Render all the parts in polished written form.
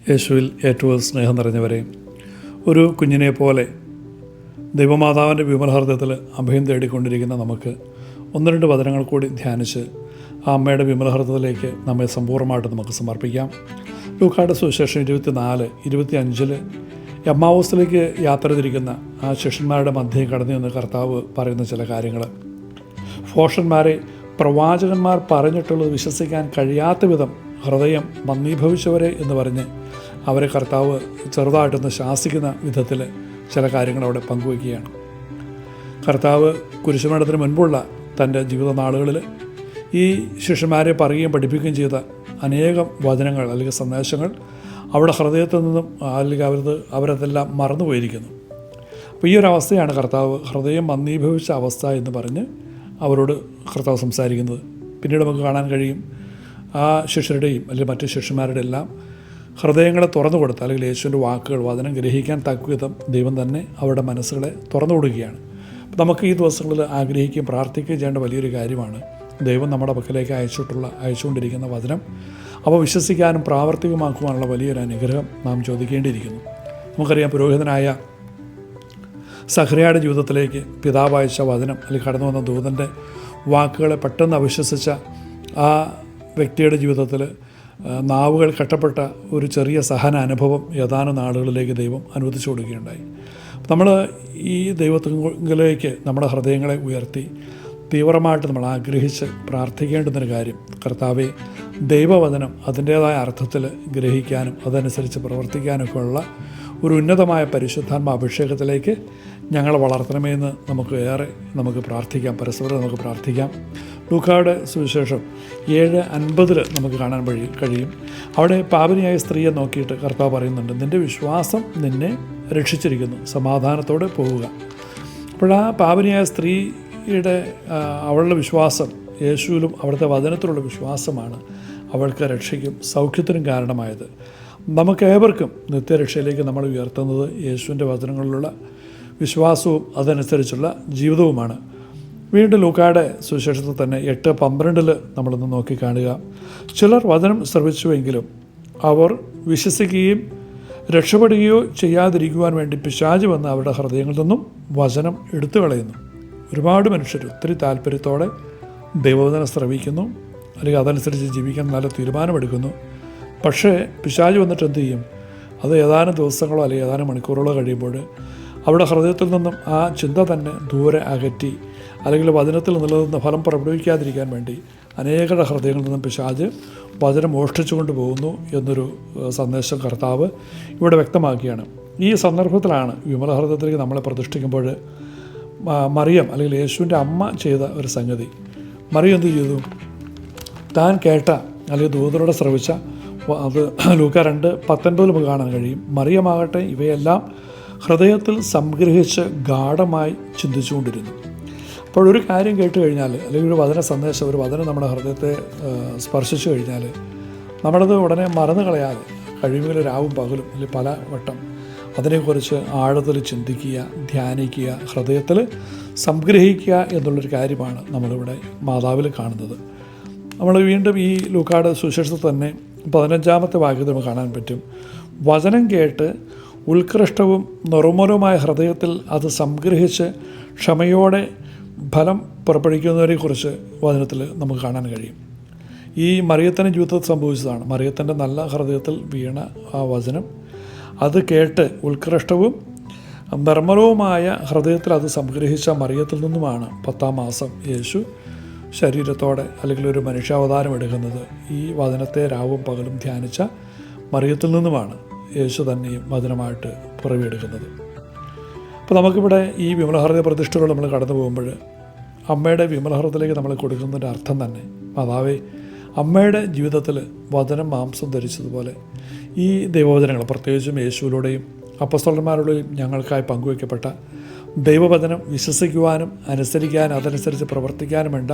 യേശുവിൽ ഏറ്റവും സ്നേഹം നിറഞ്ഞവരെ, ഒരു കുഞ്ഞിനെ പോലെ ദൈവമാതാവിൻ്റെ വിമലഹൃദയത്തിൽ അഭയം തേടിക്കൊണ്ടിരിക്കുന്ന നമുക്ക് ഒന്ന് രണ്ട് വചനങ്ങൾ കൂടി ധ്യാനിച്ച് ആ അമ്മയുടെ വിമലഹൃദയത്തിലേക്ക് നമ്മെ സമ്പൂർണ്ണമായിട്ട് നമുക്ക് സമർപ്പിക്കാം. ലൂക്കായുടെ സുവിശേഷം 24-25 എമ്മാവൂസിലേക്ക് യാത്ര തിരിക്കുന്ന ആ ശിഷ്യന്മാരുടെ മധ്യേ കടന്നു നിന്ന് കർത്താവ് പറയുന്ന ചില കാര്യങ്ങൾ, ഭോഷന്മാരെ പ്രവാചകന്മാർ പറഞ്ഞിട്ടുള്ളത് വിശ്വസിക്കാൻ കഴിയാത്ത വിധം ഹൃദയം മന്ദീഭവിച്ചവരെ എന്ന് പറഞ്ഞ് അവരെ കർത്താവ് ചെറുതായിട്ടൊന്ന് ശാസിക്കുന്ന വിധത്തിൽ ചില കാര്യങ്ങൾ അവിടെ പങ്കുവയ്ക്കുകയാണ്. കർത്താവ് കുരിശുമരണത്തിന് മുൻപുള്ള തൻ്റെ ജീവിതനാളുകളിൽ ഈ ശിഷ്യന്മാരെ പറയുകയും പഠിപ്പിക്കുകയും ചെയ്ത അനേകം വചനങ്ങൾ അല്ലെങ്കിൽ സന്ദേശങ്ങൾ അവിടെ ഹൃദയത്തിൽ നിന്നും അല്ലെങ്കിൽ അവരതെല്ലാം മറന്നുപോയിരിക്കുന്നു. അപ്പോൾ ഈ ഒരു അവസ്ഥയാണ് കർത്താവ് ഹൃദയം മന്ദീഭവിച്ച അവസ്ഥ എന്ന് പറഞ്ഞ് അവരോട് കർത്താവ് സംസാരിക്കുന്നത്. പിന്നീട് നമുക്ക് കാണാൻ കഴിയും, ആ ശിഷ്യരുടെയും അല്ലെങ്കിൽ മറ്റു ശിഷ്യന്മാരുടെ എല്ലാം ഹൃദയങ്ങളെ തുറന്നു കൊടുത്ത് അല്ലെങ്കിൽ യേശുവിൻ്റെ വാക്കുകൾ വചനം ഗ്രഹിക്കാൻ തക്കവിധം ദൈവം തന്നെ അവരുടെ മനസ്സുകളെ തുറന്നു കൊടുക്കുകയാണ്. നമുക്ക് ഈ ദിവസങ്ങളിൽ ആഗ്രഹിക്കുകയും പ്രാർത്ഥിക്കുകയും ചെയ്യേണ്ട വലിയൊരു കാര്യമാണ് ദൈവം നമ്മുടെ പക്കലേക്ക് അയച്ചുകൊണ്ടിരിക്കുന്ന വചനം അവ വിശ്വസിക്കാനും പ്രാവർത്തികമാക്കുവാനുള്ള വലിയൊരു അനുഗ്രഹം നാം ചോദിക്കേണ്ടിയിരിക്കുന്നു. നമുക്കറിയാം, പുരോഹിതനായ സഖറിയായുടെ ജീവിതത്തിലേക്ക് പിതാവ് അയച്ച വചനം അല്ലെങ്കിൽ കടന്നു വന്ന ദൂതൻ്റെ വാക്കുകളെ പെട്ടെന്ന് അവിശ്വസിച്ച ആ വ്യക്തിയുടെ ജീവിതത്തിൽ നാവുകൾ കെട്ടപ്പെട്ട ഒരു ചെറിയ സഹന അനുഭവം ഏതാനും നാളുകളിലേക്ക് ദൈവം അനുവദിച്ചു കൊടുക്കുകയുണ്ടായി. നമ്മൾ ഈ ദൈവത്തിലേക്ക് നമ്മുടെ ഹൃദയങ്ങളെ ഉയർത്തി തീവ്രമായിട്ട് നമ്മൾ ആഗ്രഹിച്ച് പ്രാർത്ഥിക്കേണ്ടുന്നൊരു കാര്യം, കർത്താവെ, ദൈവവചനം അതിൻ്റേതായ അർത്ഥത്തിൽ ഗ്രഹിക്കാനും അതനുസരിച്ച് പ്രവർത്തിക്കാനൊക്കെ ഉള്ള ഒരു ഉന്നതമായ പരിശുദ്ധാത്മ അഭിഷേകത്തിലേക്ക് ഞങ്ങളെ വളർത്തണമേ എന്ന് നമുക്ക് പ്രാർത്ഥിക്കാം. പരസ്പരം നമുക്ക് പ്രാർത്ഥിക്കാം. ലൂക്കായുടെ സുവിശേഷം 7:50 നമുക്ക് കാണാൻ കഴിയും. അവിടെ പാപിനിയായ സ്ത്രീയെ നോക്കിയിട്ട് കർത്താവ് പറയുന്നുണ്ട്, നിൻ്റെ വിശ്വാസം നിന്നെ രക്ഷിച്ചിരിക്കുന്നു, സമാധാനത്തോടെ പോവുക. അപ്പോൾ ആ പാപിനിയായ സ്ത്രീയുടെ അവളുടെ വിശ്വാസം യേശുവിലും അവിടുത്തെ വചനത്തിലുള്ള വിശ്വാസമാണ് അവൾക്ക് രക്ഷയ്ക്കും സൗഖ്യത്തിനും കാരണമായത്. നമുക്കേവർക്കും നിത്യരക്ഷയിലേക്ക് നമ്മൾ ഉയർത്തുന്നത് യേശുവിൻ്റെ വചനങ്ങളിലുള്ള വിശ്വാസവും അതനുസരിച്ചുള്ള ജീവിതവുമാണ്. വീണ്ടും ലൂക്കായുടെ സുവിശേഷത്തിൽ തന്നെ 8:12 നമ്മളൊന്ന് നോക്കിക്കാണുക. ചിലർ വചനം ശ്രവിച്ചുവെങ്കിലും അവർ വിശ്വസിക്കുകയും രക്ഷപ്പെടുകയോ ചെയ്യാതിരിക്കുവാൻ വേണ്ടി പിശാച് വന്ന് അവരുടെ ഹൃദയങ്ങളിൽ നിന്നും വചനം എടുത്തു കളയുന്നു. ഒരുപാട് മനുഷ്യർ ഒത്തിരി താല്പര്യത്തോടെ ദൈവവചനം ശ്രവിക്കുന്നു, അല്ലെങ്കിൽ അതനുസരിച്ച് ജീവിക്കാൻ നല്ല തീരുമാനമെടുക്കുന്നു. പക്ഷേ പിശാച് വന്നിട്ട് എന്ത് ചെയ്യും? അത് ഏതാനും ദിവസങ്ങളോ അല്ലെങ്കിൽ ഏതാനും മണിക്കൂറുകളോ കഴിയുമ്പോൾ അവരുടെ ഹൃദയത്തിൽ നിന്നും ആ ചിന്ത തന്നെ ദൂരെ അകറ്റി, അല്ലെങ്കിൽ വചനത്തിൽ നിലനിന്ന ഫലം പുറപ്പെടുവിക്കാതിരിക്കാൻ വേണ്ടി അനേകരുടെ ഹൃദയങ്ങളിൽ നിന്നും പിശാച് വചനം മോഷ്ടിച്ചുകൊണ്ട് പോകുന്നു എന്നൊരു സന്ദേശം കർത്താവ് ഇവിടെ വ്യക്തമാക്കിയാണ്. ഈ സന്ദർഭത്തിലാണ് വിമലഹൃദയത്തിലേക്ക് നമ്മളെ പ്രതിഷ്ഠിക്കുമ്പോൾ മറിയം അല്ലെങ്കിൽ യേശുവിൻ്റെ അമ്മ ചെയ്ത ഒരു സംഗതി. മറിയം എന്ത് ചെയ്തു? താൻ കേട്ട അല്ലെങ്കിൽ ദൂതരോടെ ശ്രവിച്ച അത് ലൂക്ക 2:19 നമുക്ക് കാണാൻ കഴിയും. മറിയമാകട്ടെ ഇവയെല്ലാം ഹൃദയത്തിൽ സംഗ്രഹിച്ച് ഗാഢമായി ചിന്തിച്ചുകൊണ്ടിരുന്നു. അപ്പോൾ ഒരു കാര്യം കേട്ട് കഴിഞ്ഞാൽ, അല്ലെങ്കിൽ ഒരു വചന സന്ദേശം, ഒരു വചനം നമ്മുടെ ഹൃദയത്തെ സ്പർശിച്ചു കഴിഞ്ഞാൽ നമ്മളത് ഉടനെ മറന്നു കളയാതെ കഴിയുമെങ്കിൽ രാവും പകലും അല്ലെങ്കിൽ പല വട്ടം അതിനെക്കുറിച്ച് ആഴത്തിൽ ചിന്തിക്കുക, ധ്യാനിക്കുക, ഹൃദയത്തിൽ സംഗ്രഹിക്കുക എന്നുള്ളൊരു കാര്യമാണ് നമ്മളിവിടെ മാതാവിൽ കാണുന്നത്. നമ്മൾ വീണ്ടും ഈ ലൂക്കായുടെ സുവിശേഷത്തിൽ തന്നെ 15-ാമത്തെ വാക്യത്തിൽ നമുക്ക് കാണാൻ പറ്റും, വചനം കേട്ട് ഉത്കൃഷ്ടവും നിർമ്മലവുമായ ഹൃദയത്തിൽ അത് സംഗ്രഹിച്ച് ക്ഷമയോടെ ഫലം പുറപ്പെടുവിക്കുന്നവരെക്കുറിച്ച് വചനത്തിൽ നമുക്ക് കാണാൻ കഴിയും. ഈ മറിയത്തിൻ്റെ ജീവിതത്തിൽ സംഭവിച്ചതാണ്. മറിയത്തിൻ്റെ നല്ല ഹൃദയത്തിൽ വീണ ആ വചനം അത് കേട്ട് ഉത്കൃഷ്ടവും നിർമ്മലവുമായ ഹൃദയത്തിൽ അത് സംഗ്രഹിച്ച മറിയത്തിൽ നിന്നുമാണ് 10-ാം മാസം യേശു ശരീരത്തോടെ അല്ലെങ്കിൽ ഒരു മനുഷ്യാവതാരം എടുക്കുന്നത്. ഈ വചനത്തെ രാവും പകലും ധ്യാനിച്ച മറിയത്തിൽ നിന്നുമാണ് യേശു തന്നെയും വചനമായിട്ട് പുറവിയെടുക്കുന്നത്. അപ്പോൾ നമുക്കിവിടെ ഈ വിമലഹൃദയ പ്രതിഷ്ഠകൾ നമ്മൾ കടന്നു പോകുമ്പോൾ അമ്മയുടെ വിമലഹൃദയത്തിലേക്ക് നമ്മൾ കൊടുക്കുന്നതിൻ്റെ അർത്ഥം തന്നെ, മാതാവേ, അമ്മയുടെ ജീവിതത്തിൽ വചനം മാംസം ധരിച്ചതുപോലെ ഈ ദൈവവചനങ്ങൾ പ്രത്യേകിച്ചും യേശുവിലൂടെയും അപ്പസ്തലന്മാരുടെയും ഞങ്ങൾക്കായി പങ്കുവയ്ക്കപ്പെട്ട ദൈവവചനം വിശ്വസിക്കുവാനും അനുസരിക്കാനും അതനുസരിച്ച് പ്രവർത്തിക്കാനും വേണ്ട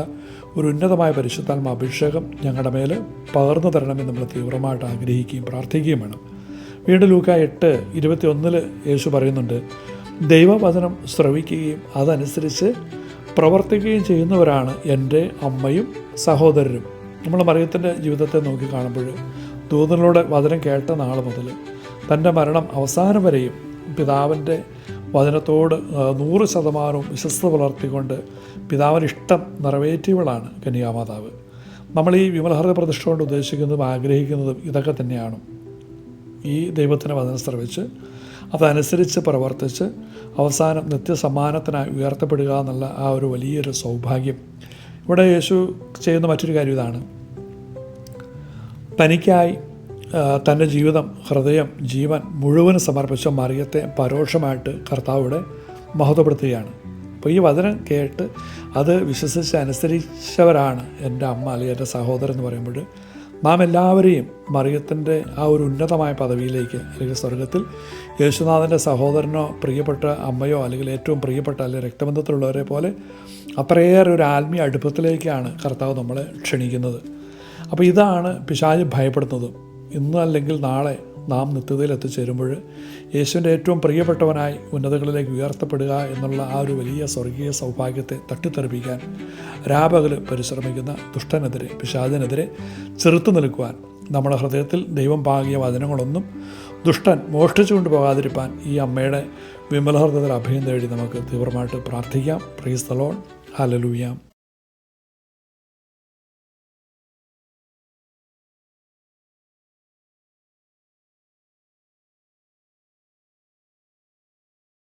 ഒരു ഉന്നതമായ പരിശുദ്ധാത്മ അഭിഷേകം ഞങ്ങളുടെ മേൽ പകർന്നു തരണമെന്ന് നമ്മൾ തീവ്രമായിട്ട് ആഗ്രഹിക്കുകയും പ്രാർത്ഥിക്കുകയും വേണം. വീണ്ടും ലൂക്ക 8:21 യേശു പറയുന്നുണ്ട്, ദൈവവചനം ശ്രവിക്കുകയും അതനുസരിച്ച് പ്രവർത്തിക്കുകയും ചെയ്യുന്നവരാണ് എൻ്റെ അമ്മയും സഹോദരരും. നമ്മൾ മറിയത്തിൻ്റെ ജീവിതത്തെ നോക്കി കാണുമ്പോൾ ദൂതനിലൂടെ വചനം കേട്ട നാൾ മുതൽ തൻ്റെ മരണം അവസാനം വരെയും പിതാവിൻ്റെ വചനത്തോട് 100% വിശ്വസ്ത പുലർത്തിക്കൊണ്ട് പിതാവിന് ഇഷ്ടം നിറവേറ്റിയവളാണ് കന്യാമാതാവ്. നമ്മൾ ഈ വിമലഹൃദയ പ്രതിഷ്ഠ കൊണ്ട് ഉദ്ദേശിക്കുന്നതും ആഗ്രഹിക്കുന്നതും ഇതൊക്കെ തന്നെയാണ്. ഈ ദൈവത്തിൻ്റെ വചനം ശ്രവിച്ച് അതനുസരിച്ച് പ്രവർത്തിച്ച് അവസാനം നിത്യസമ്മാനത്തിനായി ഉയർത്തപ്പെടുക എന്നുള്ള ആ ഒരു വലിയൊരു സൗഭാഗ്യം. ഇവിടെ യേശു ചെയ്യുന്ന മറ്റൊരു കാര്യം ഇതാണ്. തനിക്കായി തൻ്റെ ജീവിതം, ഹൃദയം, ജീവൻ മുഴുവൻ സമർപ്പിച്ച മറിയത്തെ പരോക്ഷമായിട്ട് കർത്താവിടെ മഹത്വപ്പെടുത്തുകയാണ്. അപ്പോൾ ഈ വചനം കേട്ട് അത് വിശ്വസിച്ച് അനുസരിച്ചവരാണ് എൻ്റെ അമ്മ അല്ലെങ്കിൽ എൻ്റെ സഹോദരൻ എന്ന് പറയുമ്പോൾ നാം എല്ലാവരെയും മറിയത്തിൻ്റെ ആ ഒരു ഉന്നതമായ പദവിയിലേക്ക്, അല്ലെങ്കിൽ സ്വർഗത്തിൽ യേശുനാഥൻ്റെ സഹോദരനോ പ്രിയപ്പെട്ട അമ്മയോ അല്ലെങ്കിൽ ഏറ്റവും പ്രിയപ്പെട്ട അല്ലെങ്കിൽ രക്തബന്ധത്തിലുള്ളവരെ പോലെ അത്രയേറെ ഒരു ആത്മീയ അടുപ്പത്തിലേക്കാണ് കർത്താവ് നമ്മളെ ക്ഷണിക്കുന്നത്. അപ്പോൾ ഇതാണ് പിശാച് ഭയപ്പെടുന്നത്. ഇന്ന് അല്ലെങ്കിൽ നാളെ നാം നിത്യതയിൽ എത്തിച്ചേരുമ്പോൾ യേശുവിൻ്റെ ഏറ്റവും പ്രിയപ്പെട്ടവനായി ഉന്നതകളിലേക്ക് ഉയർത്തപ്പെടുക എന്നുള്ള ആ ഒരു വലിയ സ്വർഗീയ സൗഭാഗ്യത്തെ തട്ടിത്തെറിപ്പിക്കാൻ രാപകൽ പരിശ്രമിക്കുന്ന ദുഷ്ടനെതിരെ, പിശാചിനെതിരെ ചെറുത്തു നിൽക്കുവാൻ നമ്മുടെ ഹൃദയത്തിൽ ദൈവം പാകിയ വചനങ്ങളൊന്നും ദുഷ്ടൻ മോഷ്ടിച്ചുകൊണ്ട് പോകാതിരിക്കാൻ ഈ അമ്മയുടെ വിമല ഹൃദയത്തിൽ അഭയം തേടി നമുക്ക് തീവ്രമായിട്ട് പ്രാർത്ഥിക്കാം. Praise the Lord. ഹല്ലേലൂയ.